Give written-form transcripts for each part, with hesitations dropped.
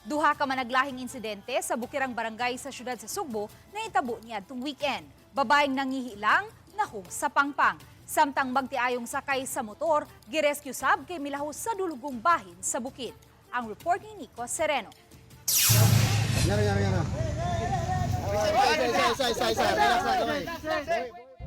Duha ka managlahing insidente sa bukirang barangay sa syudad sa Sugbo na itabo niadtong weekend. Babaeng nangihilang nahog sa pangpang. Samtang magtiayong sakay sa motor, girescue sab kay milahos sa dulugong bahin sa bukid. Ang report ni Nico Sereno.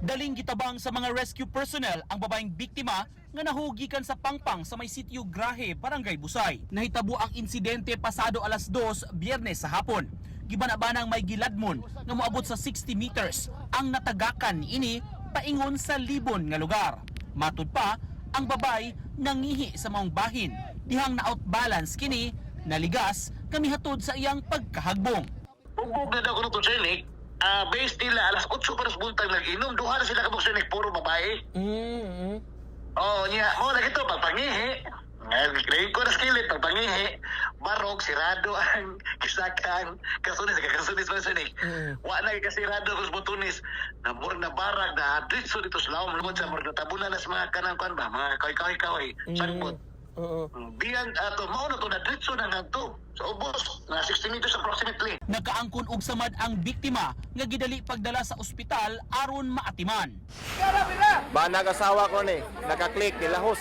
Daling gitabang sa mga rescue personnel ang babaeng biktima nga nahugikan sa pangpang sa may sitio Grahe, Barangay Busay. Nahitabo ang insidente pasado alas 2 Biyernes sa hapon. Gibanabanang may giladmon nga moabot sa 60 meters ang natagakan niini paingon sa libon nga lugar. Matud pa, ang babay nangihi sa maong bahin. Dihang na-outbalance kini, naligas kami hatod sa iyang pagkahagbong. Bugbog na daw ko nung sinik, base nila alas 8 paras buntag nag-inom, duha na sila kabog sinik, puro babae. Oo, niya, mo na ito, pagpangihi, ngayon ko na skillet, pagpangihi, barog, sirado ang kisakan, kasunis pa sinik. Wa na kasirado kus butunis, na mur na barag, na dritso dito sa laom, lumod sa mur na tabunan na sa mga kanang-kan ba, mga kaway-kaway, sagbot. Biyan ato mao na to na dritso na ngadto sa ubos na 60 meters approximately. Nakaangkon og samad ang biktima nga gidali pagdala sa ospital aron maatiman. Ba nag-asawa ko ni, nakaklik nilahos.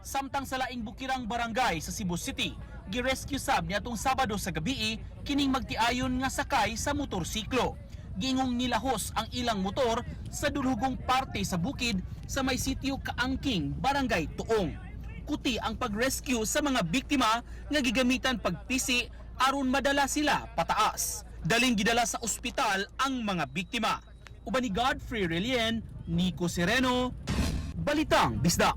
Samtang sa laing bukirang barangay sa Cebu City, girescue sab niadtong Sabado sa gabi kining magtiayon nga sakay sa motorsiklo. Gingong nilahos ang ilang motor sa dulhugong parte sa bukid sa may sitio Kaangking, Barangay Tuong. Kuti ang pag-rescue sa mga biktima nga gigamitan pagpisi aron madala sila pataas. Daling gidala sa ospital ang mga biktima. Uban ni Godfrey Relien, Nico Sereno, Balitang Bisda.